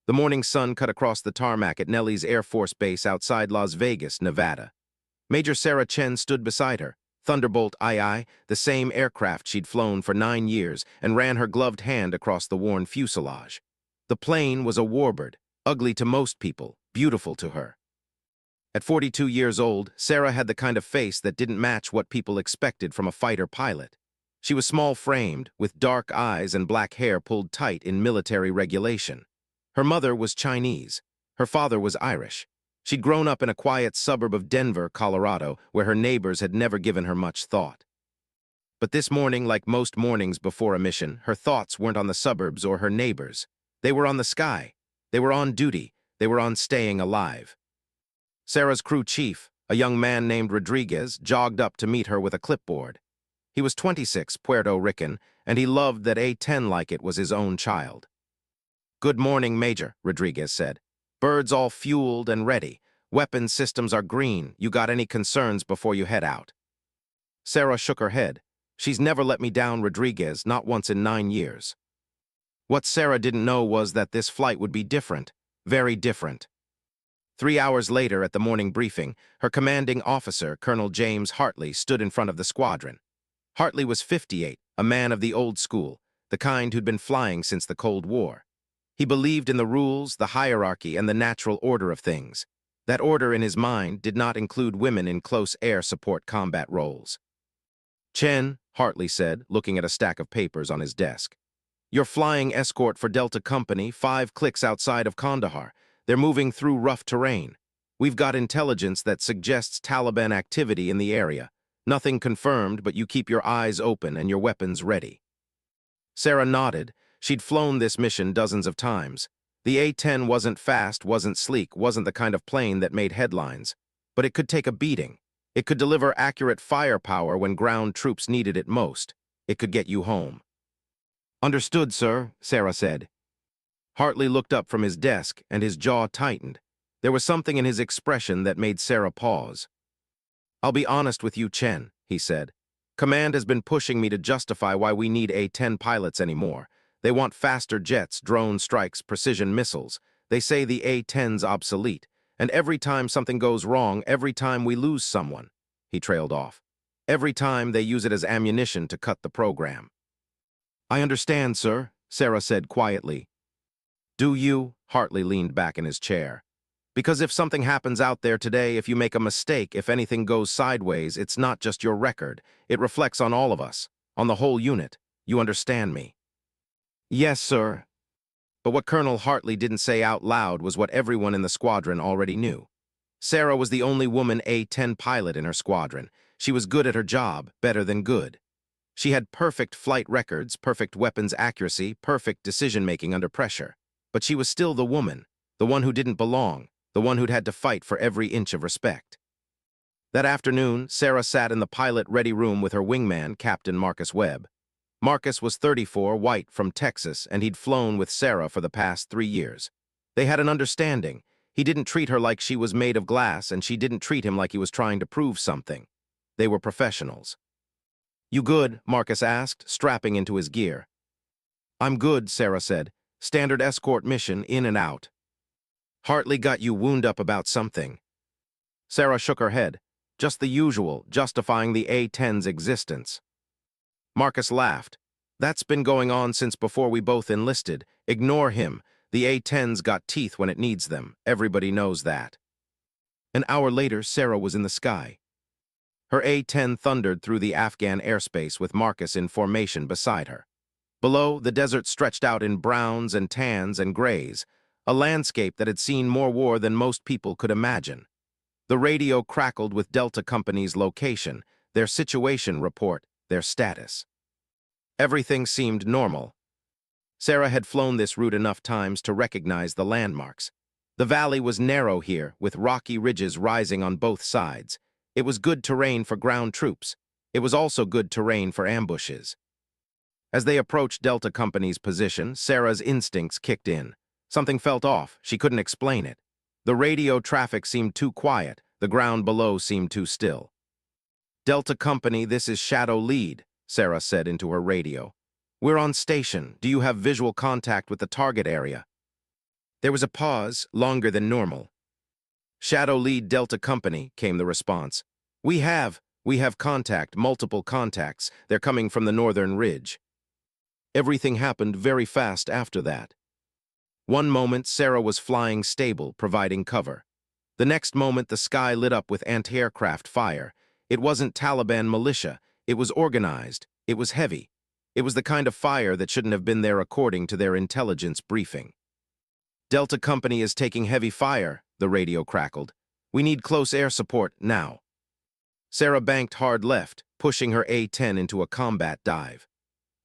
The morning sun cut across the tarmac at Nellie's Air Force Base outside Las Vegas, Nevada. Major Sarah Chen stood beside her. Thunderbolt II, the same aircraft she'd flown for 9 years, and ran her gloved hand across the worn fuselage. The plane was a warbird, ugly to most people, beautiful to her. At 42 years old, Sarah had the kind of face that didn't match what people expected from a fighter pilot. She was small-framed, with dark eyes and black hair pulled tight in military regulation. Her mother was Chinese. Her father was Irish. She'd grown up in a quiet suburb of Denver, Colorado, where her neighbors had never given her much thought. But this morning, like most mornings before a mission, her thoughts weren't on the suburbs or her neighbors. They were on the sky. They were on duty. They were on staying alive. Sarah's crew chief, a young man named Rodriguez, jogged up to meet her with a clipboard. He was 26, Puerto Rican, and he loved that A-10 like it was his own child. "Good morning, Major," Rodriguez said. "Birds all fueled and ready. Weapon systems are green. You got any concerns before you head out?" Sarah shook her head. "She's never let me down, Rodriguez, not once in 9 years." What Sarah didn't know was that this flight would be different, very different. 3 hours later at the morning briefing, her commanding officer, Colonel James Hartley, stood in front of the squadron. Hartley was 58, a man of the old school, the kind who'd been flying since the Cold War. He believed in the rules, the hierarchy, and the natural order of things. That order in his mind did not include women in close air support combat roles. "Chen," Hartley said, looking at a stack of papers on his desk. "You're flying escort for Delta Company 5 clicks outside of Kandahar. They're moving through rough terrain. We've got intelligence that suggests Taliban activity in the area. Nothing confirmed, but you keep your eyes open and your weapons ready." Sarah nodded. She'd flown this mission dozens of times. The A-10 wasn't fast, wasn't sleek, wasn't the kind of plane that made headlines. But it could take a beating. It could deliver accurate firepower when ground troops needed it most. It could get you home. "Understood, sir," Sarah said. Hartley looked up from his desk, and his jaw tightened. There was something in his expression that made Sarah pause. "I'll be honest with you, Chen," he said. "Command has been pushing me to justify why we need A-10 pilots anymore. They want faster jets, drone strikes, precision missiles. They say the A-10's obsolete. And every time something goes wrong, every time we lose someone," he trailed off. "Every time they use it as ammunition to cut the program." "I understand, sir," Sarah said quietly. "Do you?" Hartley leaned back in his chair. "Because if something happens out there today, if you make a mistake, if anything goes sideways, it's not just your record. It reflects on all of us, on the whole unit. You understand me?" "Yes, sir." But what Colonel Hartley didn't say out loud was what everyone in the squadron already knew. Sarah was the only woman A-10 pilot in her squadron. She was good at her job, better than good. She had perfect flight records, perfect weapons accuracy, perfect decision-making under pressure. But she was still the woman, the one who didn't belong, the one who'd had to fight for every inch of respect. That afternoon, Sarah sat in the pilot-ready room with her wingman, Captain Marcus Webb. Marcus was 34, white, from Texas, and he'd flown with Sarah for the past 3 years. They had an understanding. He didn't treat her like she was made of glass, and she didn't treat him like he was trying to prove something. They were professionals. "You good?" Marcus asked, strapping into his gear. "I'm good," Sarah said. "Standard escort mission, in and out." "Hartley got you wound up about something." Sarah shook her head. "Just the usual, justifying the A-10's existence." Marcus laughed. "That's been going on since before we both enlisted. Ignore him. The A-10's got teeth when it needs them. Everybody knows that." An hour later, Sarah was in the sky. Her A-10 thundered through the Afghan airspace with Marcus in formation beside her. Below, the desert stretched out in browns and tans and grays, a landscape that had seen more war than most people could imagine. The radio crackled with Delta Company's location, their situation report, their status. Everything seemed normal. Sarah had flown this route enough times to recognize the landmarks. The valley was narrow here, with rocky ridges rising on both sides. It was good terrain for ground troops. It was also good terrain for ambushes. As they approached Delta Company's position, Sarah's instincts kicked in. Something felt off. She couldn't explain it. The radio traffic seemed too quiet. The ground below seemed too still. "Delta Company, this is Shadow Lead," Sarah said into her radio. "We're on station. Do you have visual contact with the target area?" There was a pause, longer than normal. "Shadow Lead Delta Company," came the response. We have contact, multiple contacts. They're coming from the northern ridge." Everything happened very fast after that. One moment, Sarah was flying stable, providing cover. The next moment, the sky lit up with anti-aircraft fire. It wasn't Taliban militia. It was organized. It was heavy. It was the kind of fire that shouldn't have been there according to their intelligence briefing. "Delta Company is taking heavy fire," the radio crackled. "We need close air support now." Sarah banked hard left, pushing her A-10 into a combat dive.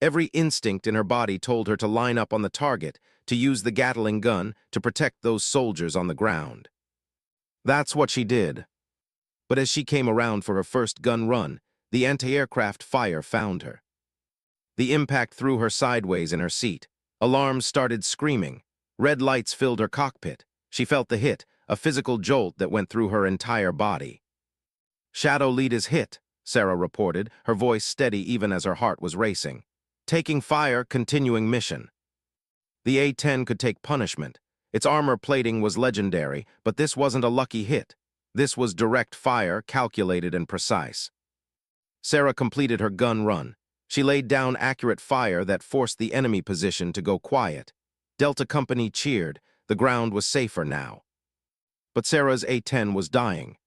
Every instinct in her body told her to line up on the target, to use the Gatling gun to protect those soldiers on the ground. That's what she did. But as she came around for her first gun run, the anti-aircraft fire found her. The impact threw her sideways in her seat. Alarms started screaming. Red lights filled her cockpit. She felt the hit, a physical jolt that went through her entire body. "Shadow Lead is hit," Sarah reported, her voice steady even as her heart was racing. "Taking fire, continuing mission." The A-10 could take punishment. Its armor plating was legendary, but this wasn't a lucky hit. This was direct fire, calculated and precise. Sarah completed her gun run. She laid down accurate fire that forced the enemy position to go quiet. Delta Company cheered. The ground was safer now. But Sarah's A-10 was dying.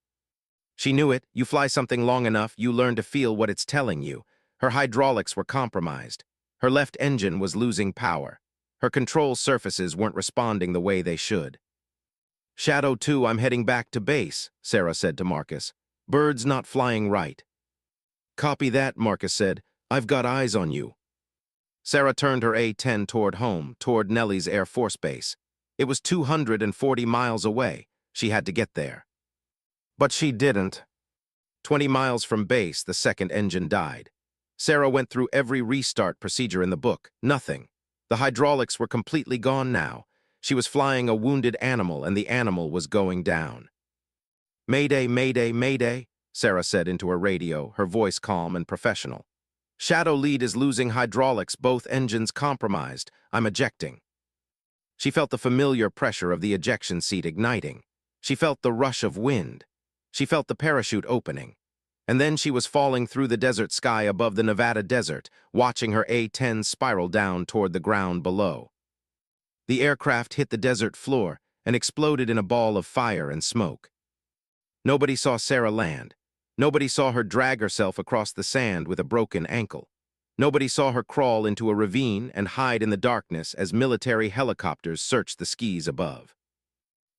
She knew it. You fly something long enough, you learn to feel what it's telling you. Her hydraulics were compromised. Her left engine was losing power. Her control surfaces weren't responding the way they should. "Shadow 2, I'm heading back to base," Sarah said to Marcus. "Bird's not flying right." "Copy that," Marcus said. "I've got eyes on you." Sarah turned her A-10 toward home, toward Nellie's Air Force Base. It was 240 miles away. She had to get there. But she didn't. 20 miles from base, the second engine died. Sarah went through every restart procedure in the book. Nothing. The hydraulics were completely gone now. She was flying a wounded animal, and the animal was going down. "Mayday, mayday, mayday," Sarah said into her radio, her voice calm and professional. "Shadow Lead is losing hydraulics, both engines compromised. I'm ejecting." She felt the familiar pressure of the ejection seat igniting. She felt the rush of wind. She felt the parachute opening. And then she was falling through the desert sky above the Nevada desert, watching her A-10 spiral down toward the ground below. The aircraft hit the desert floor and exploded in a ball of fire and smoke. Nobody saw Sarah land. Nobody saw her drag herself across the sand with a broken ankle. Nobody saw her crawl into a ravine and hide in the darkness as military helicopters searched the skies above.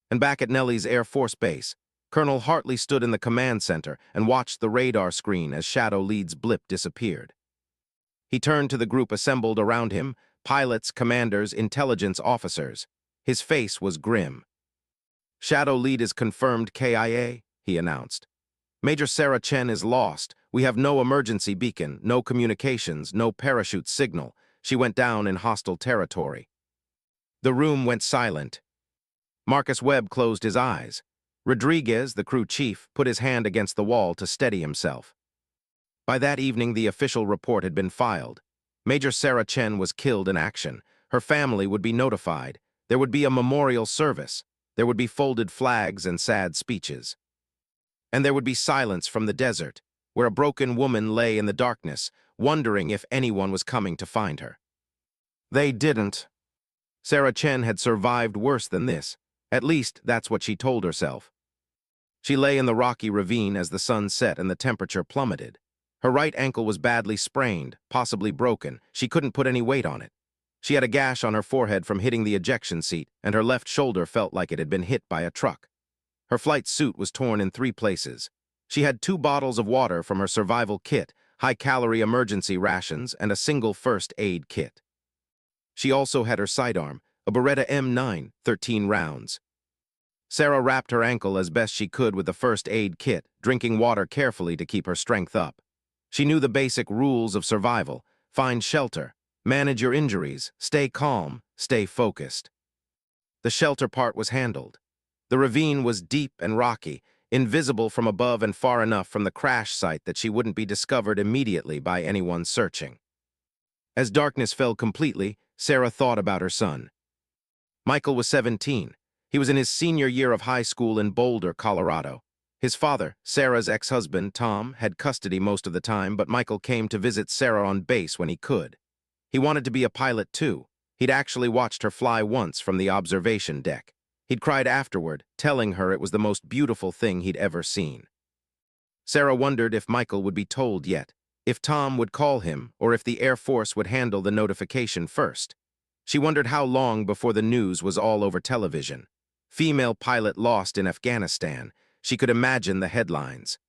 And back at Nellie's Air Force Base, Colonel Hartley stood in the command center and watched the radar screen as Shadow Lead's blip disappeared. He turned to the group assembled around him, pilots, commanders, intelligence officers. His face was grim. "Shadow Lead is confirmed KIA," he announced. "Major Sarah Chen is lost. We have no emergency beacon, no communications, no parachute signal. She went down in hostile territory." The room went silent. Marcus Webb closed his eyes. Rodriguez, the crew chief, put his hand against the wall to steady himself. By that evening, the official report had been filed. Major Sarah Chen was killed in action. Her family would be notified. There would be a memorial service. There would be folded flags and sad speeches. And there would be silence from the desert, where a broken woman lay in the darkness, wondering if anyone was coming to find her. They didn't. Sarah Chen had survived worse than this. At least, that's what she told herself. She lay in the rocky ravine as the sun set and the temperature plummeted. Her right ankle was badly sprained, possibly broken. She couldn't put any weight on it. She had a gash on her forehead from hitting the ejection seat, and her left shoulder felt like it had been hit by a truck. Her flight suit was torn in 3 places. She had 2 bottles of water from her survival kit, high-calorie emergency rations, and a single first aid kit. She also had her sidearm, a Beretta M9, 13 rounds. Sarah wrapped her ankle as best she could with the first aid kit, drinking water carefully to keep her strength up. She knew the basic rules of survival: find shelter, manage your injuries, stay calm, stay focused. The shelter part was handled. The ravine was deep and rocky, invisible from above and far enough from the crash site that she wouldn't be discovered immediately by anyone searching. As darkness fell completely, Sarah thought about her son. Michael was 17. He was in his senior year of high school in Boulder, Colorado. His father, Sarah's ex-husband, Tom, had custody most of the time, but Michael came to visit Sarah on base when he could. He wanted to be a pilot, too. He'd actually watched her fly once from the observation deck. He'd cried afterward, telling her it was the most beautiful thing he'd ever seen. Sarah wondered if Michael would be told yet, if Tom would call him, or if the Air Force would handle the notification first. She wondered how long before the news was all over television. Female pilot lost in Afghanistan. She could imagine the headlines.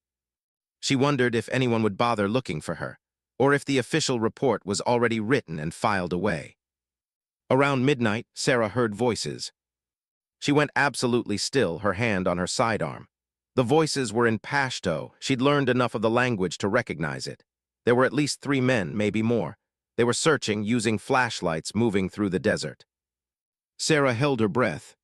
She wondered if anyone would bother looking for her, or if the official report was already written and filed away. Around midnight, Sarah heard voices. She went absolutely still, her hand on her sidearm. The voices were in Pashto. She'd learned enough of the language to recognize it. There were at least 3 men, maybe more. They were searching, using flashlights, moving through the desert. Sarah held her breath.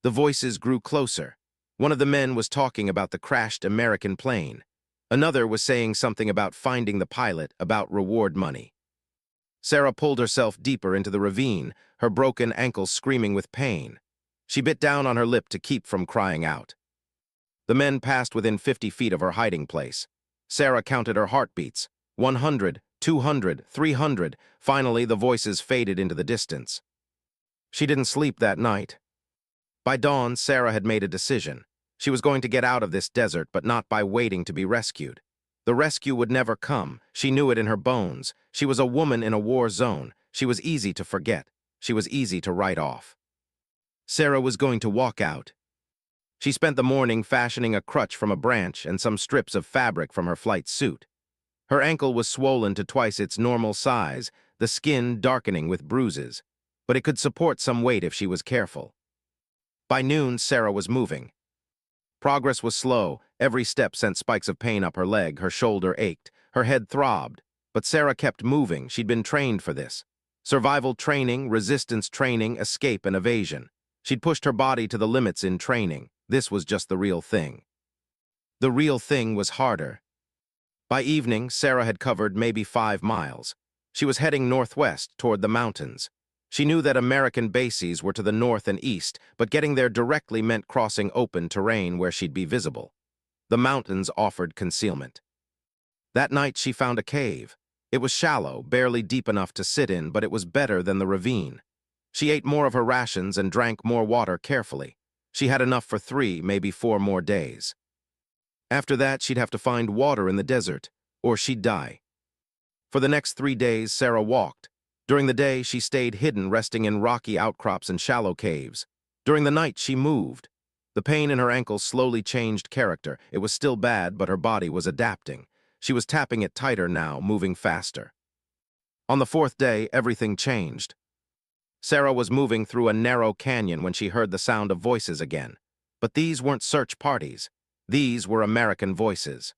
The voices grew closer. One of the men was talking about the crashed American plane. Another was saying something about finding the pilot, about reward money. Sarah pulled herself deeper into the ravine, her broken ankle screaming with pain. She bit down on her lip to keep from crying out. The men passed within 50 feet of her hiding place. Sarah counted her heartbeats. 100, 200, 300. Finally, the voices faded into the distance. She didn't sleep that night. By dawn, Sarah had made a decision. She was going to get out of this desert, but not by waiting to be rescued. The rescue would never come. She knew it in her bones. She was a woman in a war zone. She was easy to forget. She was easy to write off. Sarah was going to walk out. She spent the morning fashioning a crutch from a branch and some strips of fabric from her flight suit. Her ankle was swollen to twice its normal size, the skin darkening with bruises, but it could support some weight if she was careful. By noon, Sarah was moving. Progress was slow. Every step sent spikes of pain up her leg, her shoulder ached, her head throbbed. But Sarah kept moving. She'd been trained for this. Survival training, resistance training, escape and evasion. She'd pushed her body to the limits in training. This was just the real thing. The real thing was harder. By evening, Sarah had covered maybe 5 miles. She was heading northwest toward the mountains. She knew that American bases were to the north and east, but getting there directly meant crossing open terrain where she'd be visible. The mountains offered concealment. That night she found a cave. It was shallow, barely deep enough to sit in, but it was better than the ravine. She ate more of her rations and drank more water carefully. She had enough for 3, maybe 4 more days. After that, she'd have to find water in the desert, or she'd die. For the next 3 days, Sarah walked. During the day, she stayed hidden, resting in rocky outcrops and shallow caves. During the night, she moved. The pain in her ankle slowly changed character. It was still bad, but her body was adapting. She was tapping it tighter now, moving faster. On the 4th day, everything changed. Sarah was moving through a narrow canyon when she heard the sound of voices again. But these weren't search parties. These were American voices.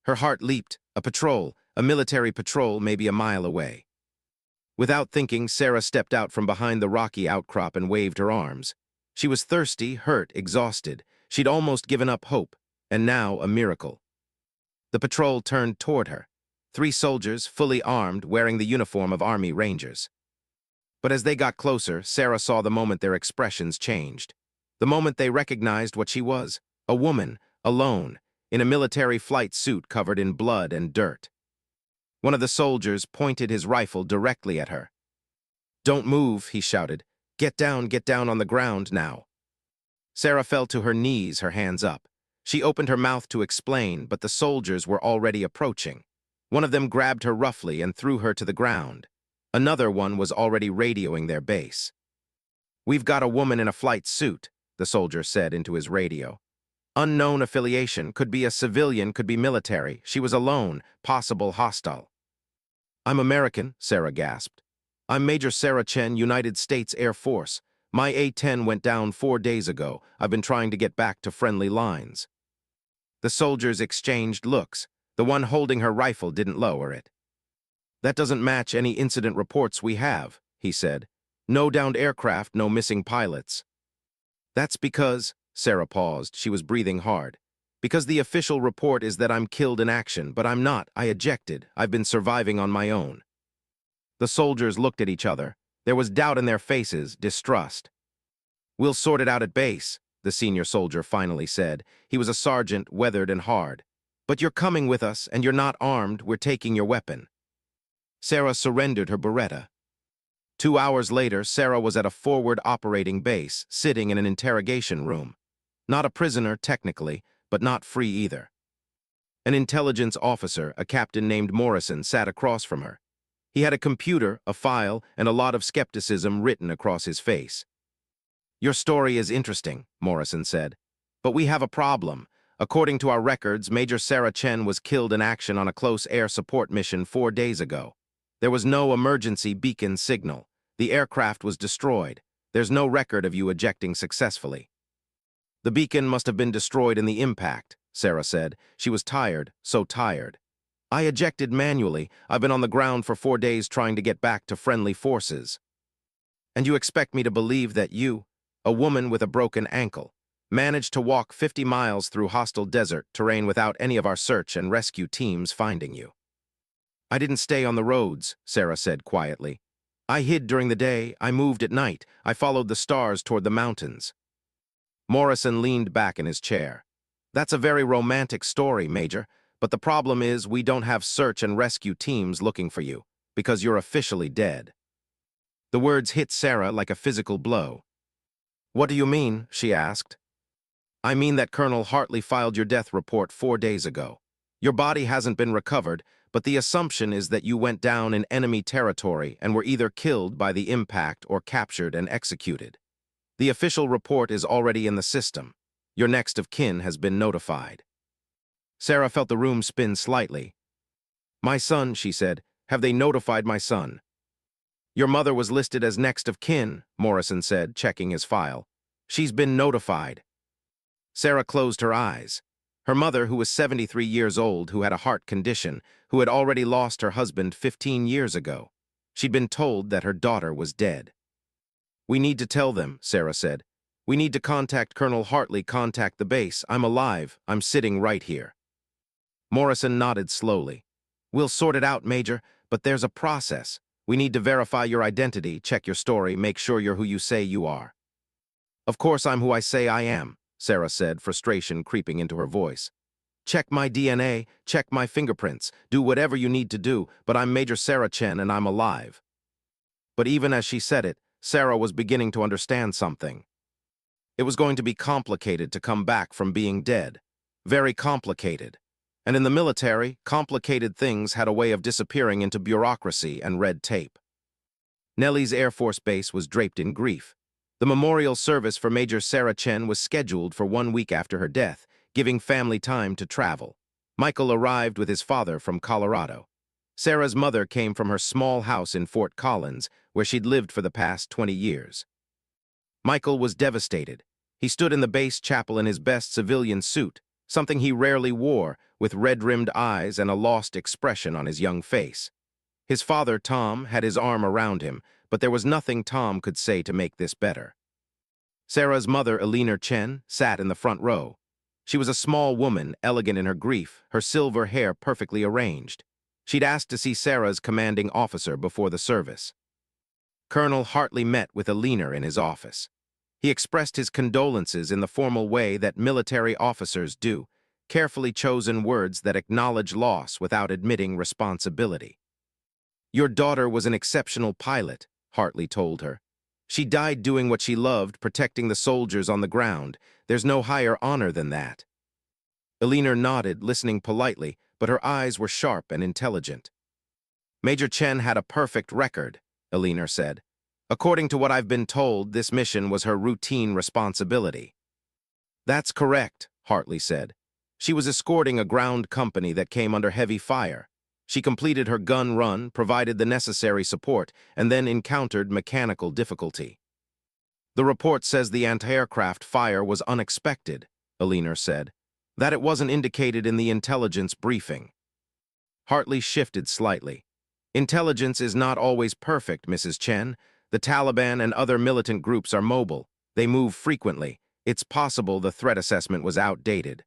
Her heart leaped. A military patrol maybe a mile away. Without thinking, Sarah stepped out from behind the rocky outcrop and waved her arms. She was thirsty, hurt, exhausted. She'd almost given up hope, and now a miracle. The patrol turned toward her. 3 soldiers, fully armed, wearing the uniform of Army Rangers. But as they got closer, Sarah saw the moment their expressions changed. The moment they recognized what she was, a woman, alone, in a military flight suit covered in blood and dirt. One of the soldiers pointed his rifle directly at her. "Don't move," he shouted. Get down on the ground now." Sarah fell to her knees, her hands up. She opened her mouth to explain, but the soldiers were already approaching. One of them grabbed her roughly and threw her to the ground. Another one was already radioing their base. "We've got a woman in a flight suit," the soldier said into his radio. "Unknown affiliation, could be a civilian, could be military. She was alone, possible hostile." "I'm American," Sarah gasped. "I'm Major Sarah Chen, United States Air Force. My A-10 went down 4 days ago. I've been trying to get back to friendly lines." The soldiers exchanged looks. The one holding her rifle didn't lower it. "That doesn't match any incident reports we have," he said. "No downed aircraft, no missing pilots." "That's because," Sarah paused, she was breathing hard, "because the official report is that I'm killed in action, but I'm not. I ejected. I've been surviving on my own." The soldiers looked at each other. There was doubt in their faces, distrust. "We'll sort it out at base," the senior soldier finally said. He was a sergeant, weathered and hard. "But you're coming with us, and you're not armed. We're taking your weapon." Sarah surrendered her Beretta. 2 hours later, Sarah was at a forward operating base, sitting in an interrogation room. Not a prisoner, technically, but not free either. An intelligence officer, a captain named Morrison, sat across from her. He had a computer, a file, and a lot of skepticism written across his face. "Your story is interesting," Morrison said, "but we have a problem. According to our records, Major Sarah Chen was killed in action on a close air support mission 4 days ago. There was no emergency beacon signal. The aircraft was destroyed. There's no record of you ejecting successfully." "The beacon must have been destroyed in the impact," Sarah said. She was tired, so tired. "I ejected manually. I've been on the ground for 4 days trying to get back to friendly forces." "And you expect me to believe that you, a woman with a broken ankle, managed to walk 50 miles through hostile desert terrain without any of our search and rescue teams finding you?" "I didn't stay on the roads," Sarah said quietly. "I hid during the day. I moved at night. I followed the stars toward the mountains." Morrison leaned back in his chair. "That's a very romantic story, Major, but the problem is we don't have search and rescue teams looking for you, because you're officially dead." The words hit Sarah like a physical blow. "What do you mean?" she asked. "I mean that Colonel Hartley filed your death report 4 days ago. Your body hasn't been recovered, but the assumption is that you went down in enemy territory and were either killed by the impact or captured and executed. The official report is already in the system. Your next of kin has been notified." Sarah felt the room spin slightly. "My son," she said. "Have they notified my son?" "Your mother was listed as next of kin," Morrison said, checking his file. "She's been notified." Sarah closed her eyes. Her mother, who was 73 years old, who had a heart condition, who had already lost her husband 15 years ago. She'd been told that her daughter was dead. "We need to tell them," Sarah said. "We need to contact Colonel Hartley, contact the base. I'm alive. I'm sitting right here." Morrison nodded slowly. "We'll sort it out, Major, but there's a process. We need to verify your identity, check your story, make sure you're who you say you are." "Of course I'm who I say I am," Sarah said, frustration creeping into her voice. "Check my DNA, check my fingerprints, do whatever you need to do, but I'm Major Sarah Chen and I'm alive." But even as she said it, Sarah was beginning to understand something. It was going to be complicated to come back from being dead. Very complicated. And in the military, complicated things had a way of disappearing into bureaucracy and red tape. Nellie's Air Force Base was draped in grief. The memorial service for Major Sarah Chen was scheduled for 1 week after her death, giving family time to travel. Michael arrived with his father from Colorado. Sarah's mother came from her small house in Fort Collins, where she'd lived for the past 20 years. Michael was devastated. He stood in the base chapel in his best civilian suit, something he rarely wore, with red-rimmed eyes and a lost expression on his young face. His father, Tom, had his arm around him, but there was nothing Tom could say to make this better. Sarah's mother, Eleanor Chen, sat in the front row. She was a small woman, elegant in her grief, her silver hair perfectly arranged. She'd asked to see Sarah's commanding officer before the service. Colonel Hartley met with Eleanor in his office. He expressed his condolences in the formal way that military officers do, carefully chosen words that acknowledge loss without admitting responsibility. "Your daughter was an exceptional pilot," Hartley told her. "She died doing what she loved, protecting the soldiers on the ground. There's no higher honor than that." Eleanor nodded, listening politely, but her eyes were sharp and intelligent. "Major Chen had a perfect record," Eleanor said. "According to what I've been told, this mission was her routine responsibility." "That's correct," Hartley said. "She was escorting a ground company that came under heavy fire. She completed her gun run, provided the necessary support, and then encountered mechanical difficulty." "The report says the anti-aircraft fire was unexpected," Eleanor said. "That it wasn't indicated in the intelligence briefing." Hartley shifted slightly. "Intelligence is not always perfect, Mrs. Chen. The Taliban and other militant groups are mobile. They move frequently. It's possible the threat assessment was outdated."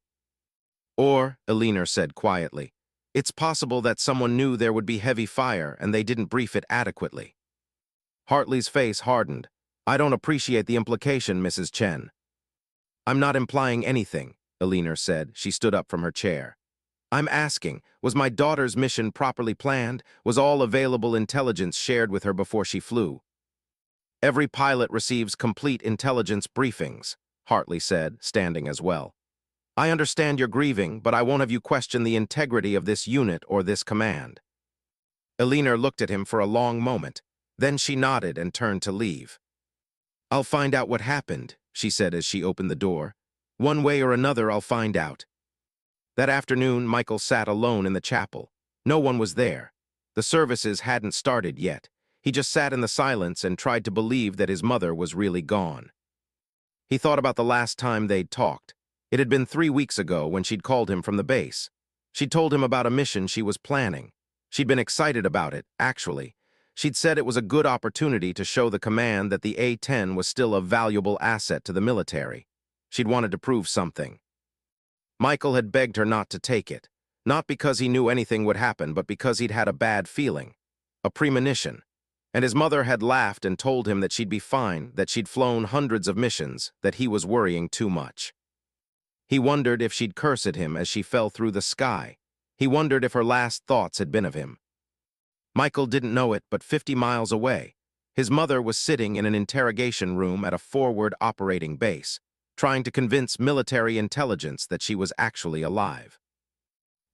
"Or," Eleanor said quietly, "it's possible that someone knew there would be heavy fire and they didn't brief it adequately." Hartley's face hardened. I don't appreciate the implication, Mrs. Chen. I'm not implying anything, Eleanor said. She stood up from her chair. I'm asking, was my daughter's mission properly planned? Was all available intelligence shared with her before she flew? Every pilot receives complete intelligence briefings, Hartley said, standing as well. I understand you're grieving, but I won't have you question the integrity of this unit or this command. Eleanor looked at him for a long moment. Then she nodded and turned to leave. I'll find out what happened, she said as she opened the door. One way or another, I'll find out. That afternoon, Michael sat alone in the chapel. No one was there. The services hadn't started yet. He just sat in the silence and tried to believe that his mother was really gone. He thought about the last time they'd talked. It had been 3 weeks ago when she'd called him from the base. She'd told him about a mission she was planning. She'd been excited about it, actually. She'd said it was a good opportunity to show the command that the A-10 was still a valuable asset to the military. She'd wanted to prove something. Michael had begged her not to take it, not because he knew anything would happen, but because he'd had a bad feeling, a premonition. And his mother had laughed and told him that she'd be fine, that she'd flown hundreds of missions, that he was worrying too much. He wondered if she'd curse at him as she fell through the sky. He wondered if her last thoughts had been of him. Michael didn't know it, but 50 miles away, his mother was sitting in an interrogation room at a forward operating base, trying to convince military intelligence that she was actually alive.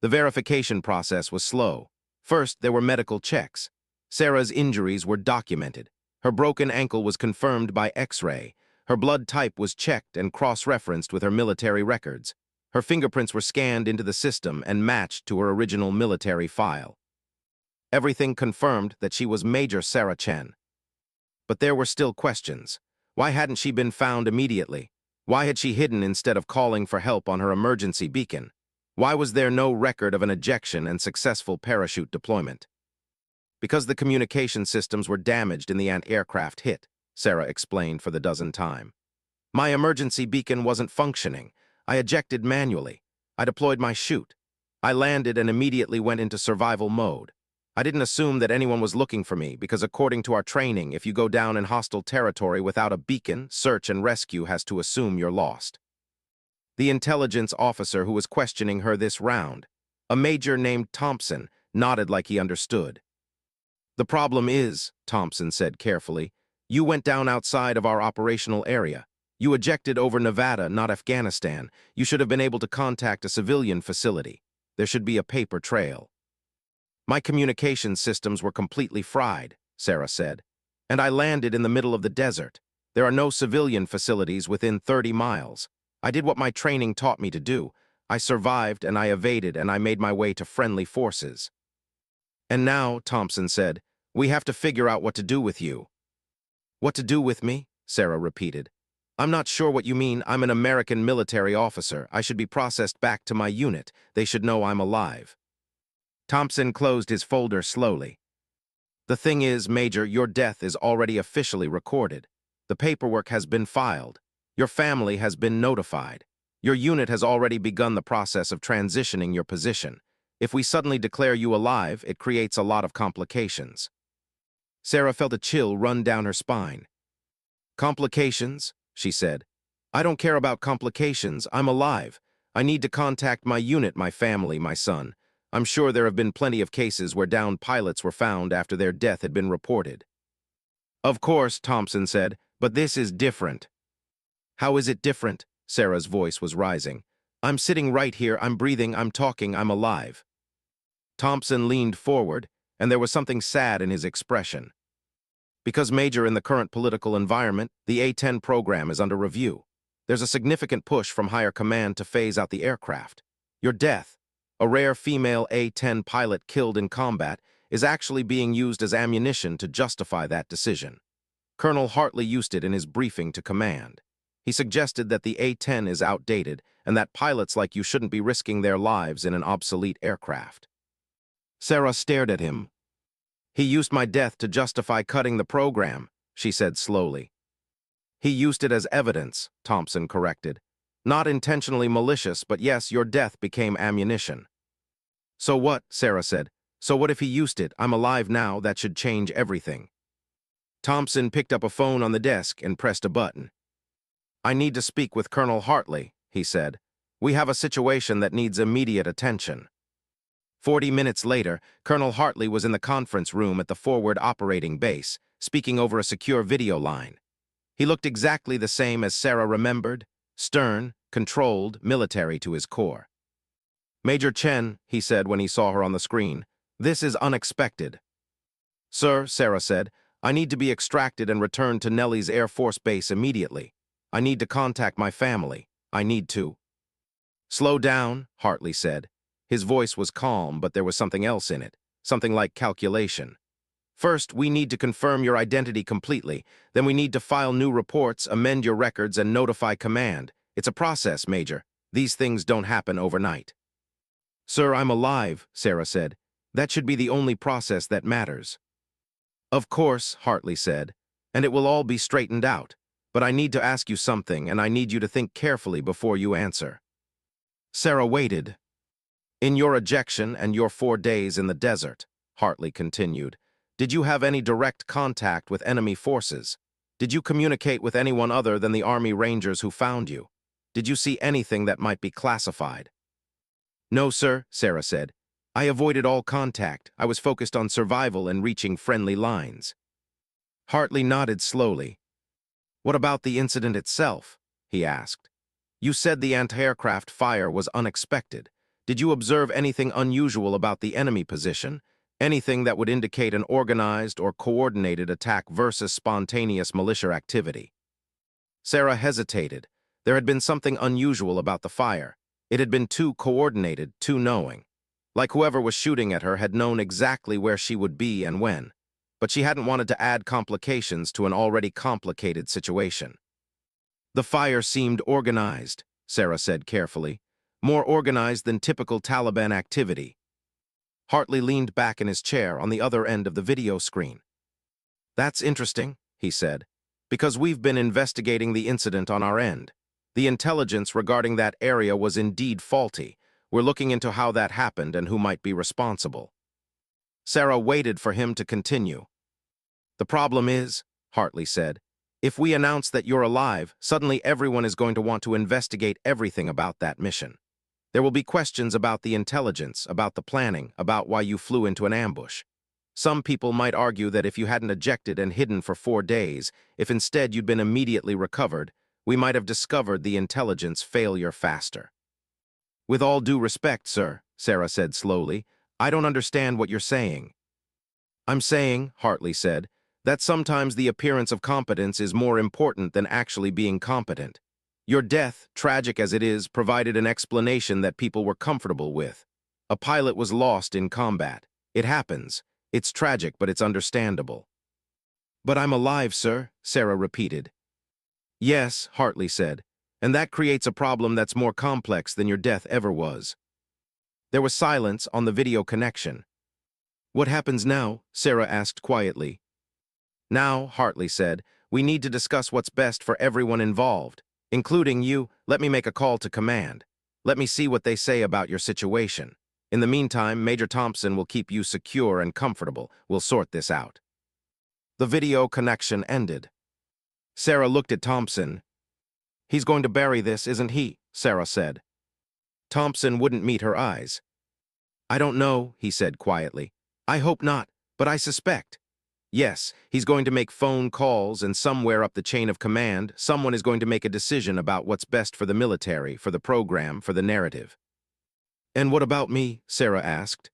The verification process was slow. First, there were medical checks. Sarah's injuries were documented. Her broken ankle was confirmed by X-ray. Her blood type was checked and cross-referenced with her military records. Her fingerprints were scanned into the system and matched to her original military file. Everything confirmed that she was Major Sarah Chen. But there were still questions. Why hadn't she been found immediately? Why had she hidden instead of calling for help on her emergency beacon? Why was there no record of an ejection and successful parachute deployment? Because the communication systems were damaged in the anti-aircraft hit, Sarah explained for the 10th time. My emergency beacon wasn't functioning. I ejected manually. I deployed my chute. I landed and immediately went into survival mode. I didn't assume that anyone was looking for me because according to our training, if you go down in hostile territory without a beacon, search and rescue has to assume you're lost. The intelligence officer who was questioning her this round, a major named Thompson, nodded like he understood. The problem is, Thompson said carefully, you went down outside of our operational area. You ejected over Nevada, not Afghanistan. You should have been able to contact a civilian facility. There should be a paper trail. My communication systems were completely fried, Sarah said, and I landed in the middle of the desert. There are no civilian facilities within 30 miles. I did what my training taught me to do. I survived and I evaded and I made my way to friendly forces. And now, Thompson said, we have to figure out what to do with you. What to do with me? Sarah repeated. I'm not sure what you mean. I'm an American military officer. I should be processed back to my unit. They should know I'm alive. Thompson closed his folder slowly. The thing is, Major, your death is already officially recorded. The paperwork has been filed. Your family has been notified. Your unit has already begun the process of transitioning your position. If we suddenly declare you alive, it creates a lot of complications. Sarah felt a chill run down her spine. Complications? She said. I don't care about complications. I'm alive. I need to contact my unit, my family, my son. I'm sure there have been plenty of cases where downed pilots were found after their death had been reported. Of course, Thompson said, but this is different. How is it different? Sarah's voice was rising. I'm sitting right here, I'm breathing, I'm talking, I'm alive. Thompson leaned forward, and there was something sad in his expression. Because, Major, in the current political environment, the A-10 program is under review. There's a significant push from higher command to phase out the aircraft. Your death, a rare female A-10 pilot killed in combat, is actually being used as ammunition to justify that decision. Colonel Hartley used it in his briefing to command. He suggested that the A-10 is outdated and that pilots like you shouldn't be risking their lives in an obsolete aircraft. Sarah stared at him. He used my death to justify cutting the program, she said slowly. He used it as evidence, Thompson corrected. Not intentionally malicious, but yes, your death became ammunition. So what? Sarah said. So what if he used it? I'm alive now, that should change everything. Thompson picked up a phone on the desk and pressed a button. "I need to speak with Colonel Hartley," he said. "We have a situation that needs immediate attention." 40 minutes later, Colonel Hartley was in the conference room at the forward operating base, speaking over a secure video line. He looked exactly the same as Sarah remembered, stern, controlled, military to his core. "Major Chen," he said when he saw her on the screen, "this is unexpected." "Sir," Sarah said, "I need to be extracted and returned to Nellie's Air Force Base immediately. I need to contact my family. I need to." "Slow down," Hartley said. His voice was calm, but there was something else in it, something like calculation. "First, we need to confirm your identity completely. Then we need to file new reports, amend your records, and notify command. It's a process, Major. These things don't happen overnight." "Sir, I'm alive," Sarah said. "That should be the only process that matters." "Of course," Hartley said, "and it will all be straightened out. But I need to ask you something, and I need you to think carefully before you answer." Sarah waited. "In your ejection and your 4 days in the desert," Hartley continued, "did you have any direct contact with enemy forces? Did you communicate with anyone other than the Army Rangers who found you? Did you see anything that might be classified?" "No, sir," Sarah said. "I avoided all contact. I was focused on survival and reaching friendly lines." Hartley nodded slowly. "What about the incident itself?" he asked. "You said the anti-aircraft fire was unexpected. Did you observe anything unusual about the enemy position? Anything that would indicate an organized or coordinated attack versus spontaneous militia activity?" Sarah hesitated. There had been something unusual about the fire. It had been too coordinated, too knowing. Like whoever was shooting at her had known exactly where she would be and when. But she hadn't wanted to add complications to an already complicated situation. "The fire seemed organized," Sarah said carefully. "More organized than typical Taliban activity." Hartley leaned back in his chair on the other end of the video screen. "That's interesting," he said, "because we've been investigating the incident on our end. The intelligence regarding that area was indeed faulty. We're looking into how that happened and who might be responsible." Sarah waited for him to continue. "The problem is," Hartley said, "if we announce that you're alive, suddenly everyone is going to want to investigate everything about that mission. There will be questions about the intelligence, about the planning, about why you flew into an ambush. Some people might argue that if you hadn't ejected and hidden for 4 days, if instead you'd been immediately recovered, we might have discovered the intelligence failure faster." "With all due respect, sir," Sarah said slowly, "I don't understand what you're saying." "I'm saying," Hartley said, "that sometimes the appearance of competence is more important than actually being competent. Your death, tragic as it is, provided an explanation that people were comfortable with. A pilot was lost in combat. It happens. It's tragic, but it's understandable." "But I'm alive, sir," Sarah repeated. "Yes," Hartley said, "and that creates a problem that's more complex than your death ever was." There was silence on the video connection. "What happens now?" Sarah asked quietly. "Now," Hartley said, "we need to discuss what's best for everyone involved, including you. Let me make a call to command. Let me see what they say about your situation. In the meantime, Major Thompson will keep you secure and comfortable. We'll sort this out." The video connection ended. Sarah looked at Thompson. "He's going to bury this, isn't he?" Sarah said. Thompson wouldn't meet her eyes. "I don't know," he said quietly. "I hope not, but I suspect. Yes, he's going to make phone calls, and somewhere up the chain of command, someone is going to make a decision about what's best for the military, for the program, for the narrative." "And what about me?" Sarah asked.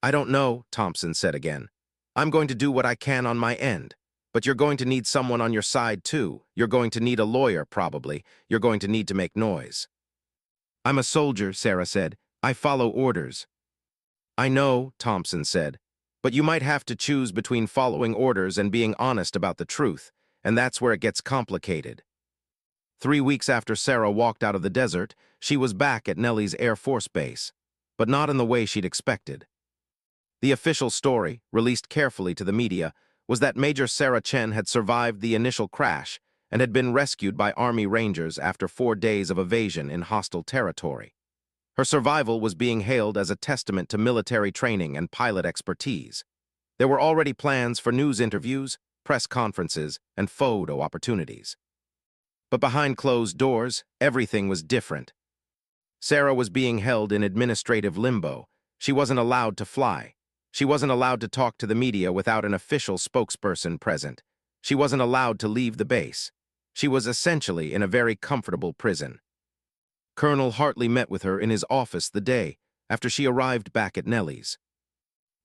"I don't know," Thompson said again. "I'm going to do what I can on my end. But you're going to need someone on your side, too. You're going to need a lawyer, probably. You're going to need to make noise." "I'm a soldier," Sarah said. "I follow orders." "I know," Thompson said. "But you might have to choose between following orders and being honest about the truth, and that's where it gets complicated." 3 weeks after Sarah walked out of the desert, she was back at Nellie's Air Force Base, but not in the way she'd expected. The official story, released carefully to the media, was that Major Sarah Chen had survived the initial crash and had been rescued by Army Rangers after 4 days of evasion in hostile territory. Her survival was being hailed as a testament to military training and pilot expertise. There were already plans for news interviews, press conferences, and photo opportunities. But behind closed doors, everything was different. Sarah was being held in administrative limbo. She wasn't allowed to fly. She wasn't allowed to talk to the media without an official spokesperson present. She wasn't allowed to leave the base. She was essentially in a very comfortable prison. Colonel Hartley met with her in his office the day after she arrived back at Nellie's.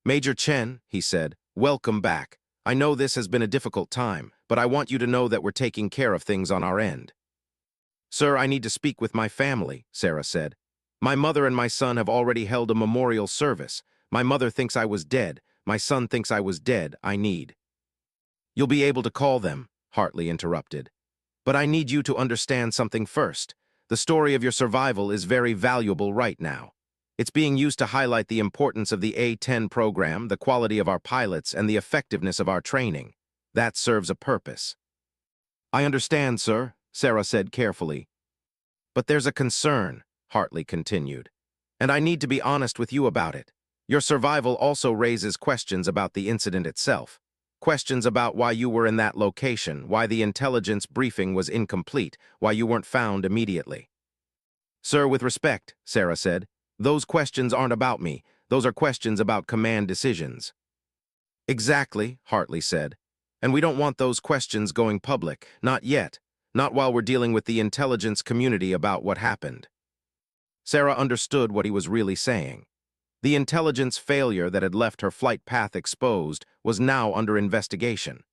"Major Chen," he said, "welcome back. I know this has been a difficult time, but I want you to know that we're taking care of things on our end." "Sir, I need to speak with my family," Sarah said. "My mother and my son have already held a memorial service. My mother thinks I was dead. My son thinks I was dead. I need—" "You'll be able to call them," Hartley interrupted. "But I need you to understand something first. The story of your survival is very valuable right now. It's being used to highlight the importance of the A-10 program, the quality of our pilots, and the effectiveness of our training. That serves a purpose." "I understand, sir," Sarah said carefully. "But there's a concern," Hartley continued. "And I need to be honest with you about it. Your survival also raises questions about the incident itself. Questions about why you were in that location, why the intelligence briefing was incomplete, why you weren't found immediately." "Sir, with respect," Sarah said, "those questions aren't about me. Those are questions about command decisions." "Exactly," Hartley said. "And we don't want those questions going public, not yet, not while we're dealing with the intelligence community about what happened." Sarah understood what he was really saying. The intelligence failure that had left her flight path exposed was now under investigation.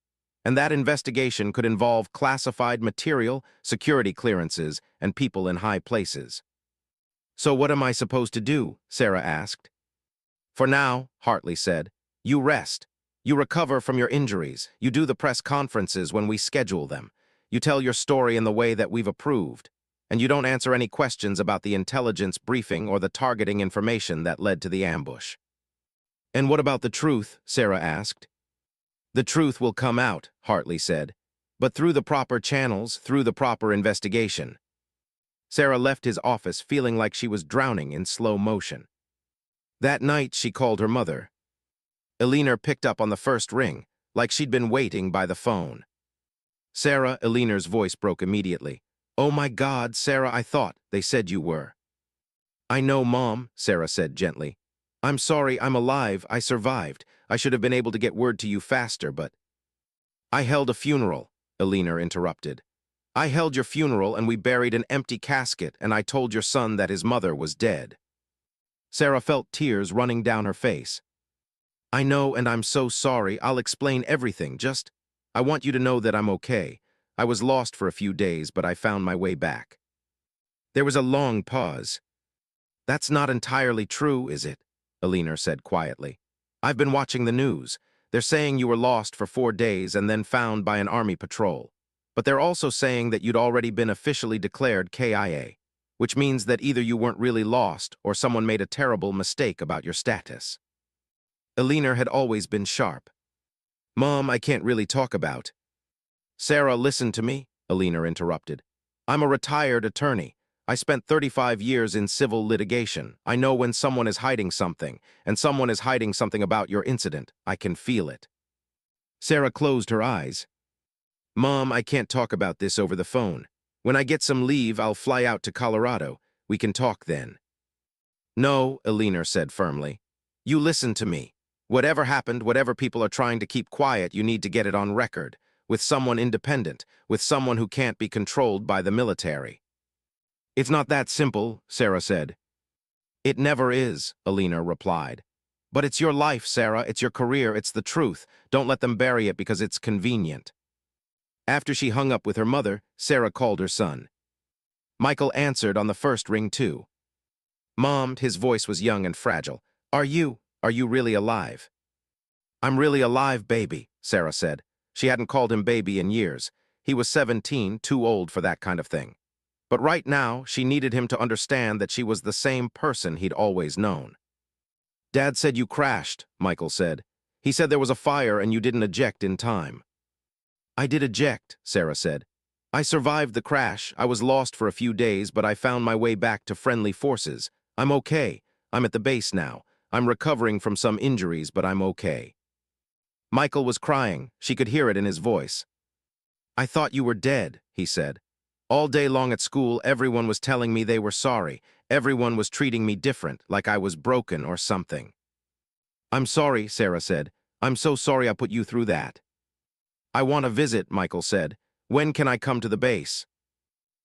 And that investigation could involve classified material, security clearances, and people in high places. "So what am I supposed to do?" Sarah asked. "For now," Hartley said, "you rest. You recover from your injuries. You do the press conferences when we schedule them. You tell your story in the way that we've approved. And you don't answer any questions about the intelligence briefing or the targeting information that led to the ambush." "And what about the truth?" Sarah asked. "The truth will come out," Hartley said, "but through the proper channels, through the proper investigation." Sarah left his office feeling like she was drowning in slow motion. That night, she called her mother. Eleanor picked up on the first ring, like she'd been waiting by the phone. "Sarah," Eleanor's voice broke immediately. "Oh my God, Sarah, I thought they said you were." "I know, Mom," Sarah said gently. "I'm sorry, I'm alive, I survived. I should have been able to get word to you faster, but—" "I held a funeral," Eleanor interrupted. "I held your funeral and we buried an empty casket and I told your son that his mother was dead." Sarah felt tears running down her face. "I know, and I'm so sorry. I'll explain everything, just— I want you to know that I'm okay. I was lost for a few days, but I found my way back." There was a long pause. "That's not entirely true, is it?" Eleanor said quietly. "I've been watching the news. They're saying you were lost for 4 days and then found by an army patrol. But they're also saying that you'd already been officially declared KIA, which means that either you weren't really lost or someone made a terrible mistake about your status." Eleanor had always been sharp. "Mom, I can't really talk about—" "Sarah, listen to me," Eleanor interrupted. "I'm a retired attorney. I spent 35 years in civil litigation. I know when someone is hiding something, and someone is hiding something about your incident. I can feel it." Sarah closed her eyes. "Mom, I can't talk about this over the phone. When I get some leave, I'll fly out to Colorado. We can talk then." "No," Eleanor said firmly. "You listen to me. Whatever happened, whatever people are trying to keep quiet, you need to get it on record, with someone independent, with someone who can't be controlled by the military." "It's not that simple," Sarah said. "It never is," Eleanor replied. "But it's your life, Sarah. It's your career. It's the truth. Don't let them bury it because it's convenient." After she hung up with her mother, Sarah called her son. Michael answered on the first ring, too. "Mom," his voice was young and fragile. Are you really alive?" "I'm really alive, baby," Sarah said. She hadn't called him baby in years. He was 17, too old for that kind of thing. But right now, she needed him to understand that she was the same person he'd always known. "Dad said you crashed," Michael said. "He said there was a fire and you didn't eject in time." "I did eject," Sarah said. "I survived the crash. I was lost for a few days, but I found my way back to friendly forces. I'm okay. I'm at the base now. I'm recovering from some injuries, but I'm okay." Michael was crying. She could hear it in his voice. "I thought you were dead," he said. "All day long at school, everyone was telling me they were sorry. Everyone was treating me different, like I was broken or something." "I'm sorry," Sarah said. "I'm so sorry I put you through that." "I want a visit," Michael said. "When can I come to the base?"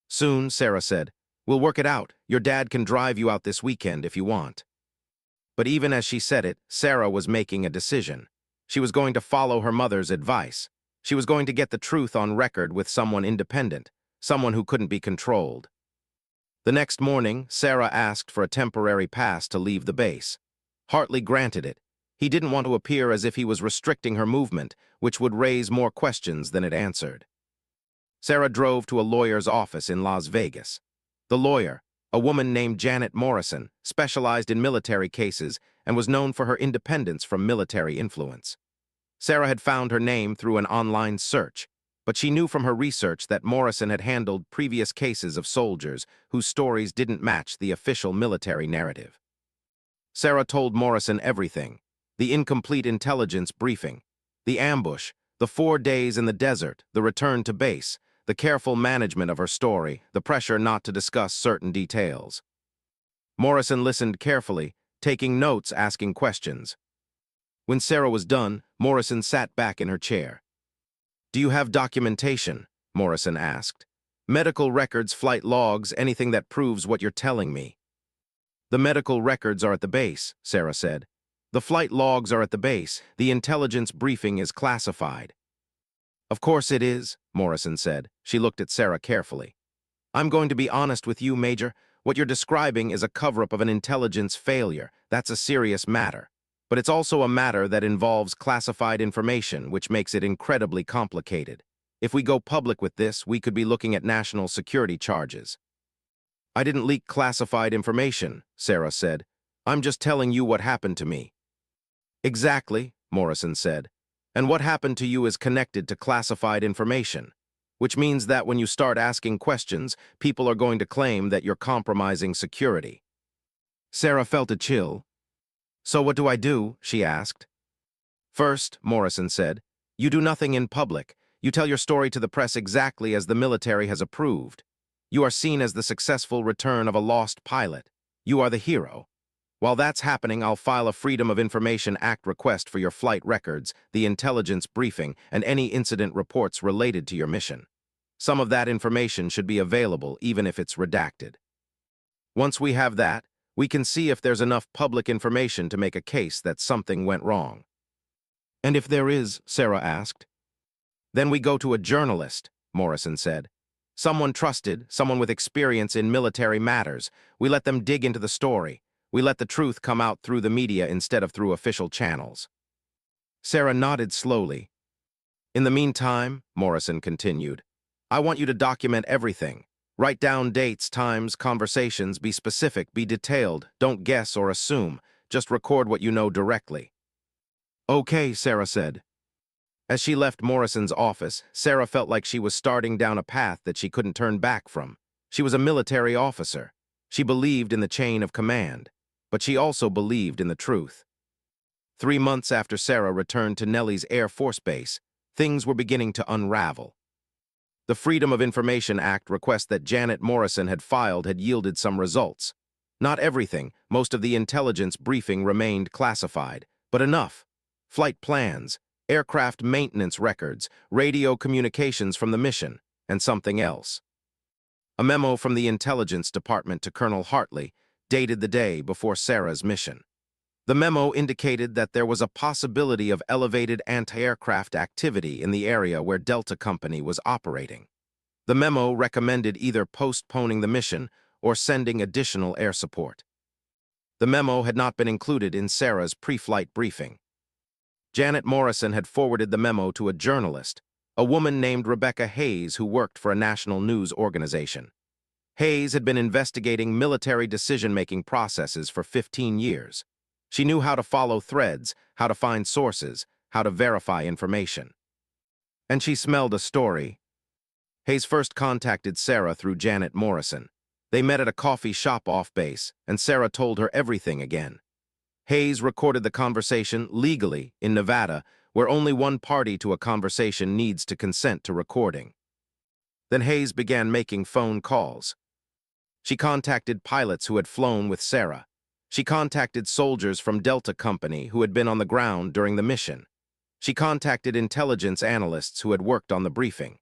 "Soon," Sarah said. "We'll work it out. Your dad can drive you out this weekend if you want." But even as she said it, Sarah was making a decision. She was going to follow her mother's advice. She was going to get the truth on record with someone independent, someone who couldn't be controlled. The next morning, Sarah asked for a temporary pass to leave the base. Hartley granted it. He didn't want to appear as if he was restricting her movement, which would raise more questions than it answered. Sarah drove to a lawyer's office in Las Vegas. The lawyer, a woman named Janet Morrison, specialized in military cases and was known for her independence from military influence. Sarah had found her name through an online search, but she knew from her research that Morrison had handled previous cases of soldiers whose stories didn't match the official military narrative. Sarah told Morrison everything: the incomplete intelligence briefing, the ambush, the 4 days in the desert, the return to base, the careful management of her story, the pressure not to discuss certain details. Morrison listened carefully, taking notes, asking questions. When Sarah was done, Morrison sat back in her chair. "Do you have documentation?" Morrison asked. "Medical records, flight logs, anything that proves what you're telling me." "The medical records are at the base," Sarah said. "The flight logs are at the base. The intelligence briefing is classified." "Of course it is," Morrison said. She looked at Sarah carefully. "I'm going to be honest with you, Major. What you're describing is a cover-up of an intelligence failure. That's a serious matter. But it's also a matter that involves classified information, which makes it incredibly complicated. If we go public with this, we could be looking at national security charges." "I didn't leak classified information," Sarah said. "I'm just telling you what happened to me." "Exactly," Morrison said. "And what happened to you is connected to classified information, which means that when you start asking questions, people are going to claim that you're compromising security." Sarah felt a chill. "So what do I do?" she asked. "First," Morrison said, "you do nothing in public. You tell your story to the press exactly as the military has approved. You are seen as the successful return of a lost pilot. You are the hero. While that's happening, I'll file a Freedom of Information Act request for your flight records, the intelligence briefing, and any incident reports related to your mission. Some of that information should be available, even if it's redacted. Once we have that, we can see if there's enough public information to make a case that something went wrong." "And if there is," Sarah asked. "Then we go to a journalist," Morrison said. "Someone trusted, someone with experience in military matters. We let them dig into the story. We let the truth come out through the media instead of through official channels." Sarah nodded slowly. "In the meantime," Morrison continued, "I want you to document everything. Write down dates, times, conversations, be specific, be detailed, don't guess or assume, just record what you know directly." "Okay," Sarah said. As she left Morrison's office, Sarah felt like she was starting down a path that she couldn't turn back from. She was a military officer. She believed in the chain of command, but she also believed in the truth. 3 months after Sarah returned to Nellie's Air Force Base, things were beginning to unravel. The Freedom of Information Act request that Janet Morrison had filed had yielded some results. Not everything, most of the intelligence briefing remained classified, but enough. Flight plans, aircraft maintenance records, radio communications from the mission, and something else. A memo from the Intelligence Department to Colonel Hartley, dated the day before Sarah's mission. The memo indicated that there was a possibility of elevated anti-aircraft activity in the area where Delta Company was operating. The memo recommended either postponing the mission or sending additional air support. The memo had not been included in Sarah's pre-flight briefing. Janet Morrison had forwarded the memo to a journalist, a woman named Rebecca Hayes who worked for a national news organization. Hayes had been investigating military decision-making processes for 15 years. She knew how to follow threads, how to find sources, how to verify information. And she smelled a story. Hayes first contacted Sarah through Janet Morrison. They met at a coffee shop off base, and Sarah told her everything again. Hayes recorded the conversation legally in Nevada where only one party to a conversation needs to consent to recording. Then Hayes began making phone calls. She contacted pilots who had flown with Sarah. She contacted soldiers from Delta Company who had been on the ground during the mission. She contacted intelligence analysts who had worked on the briefing.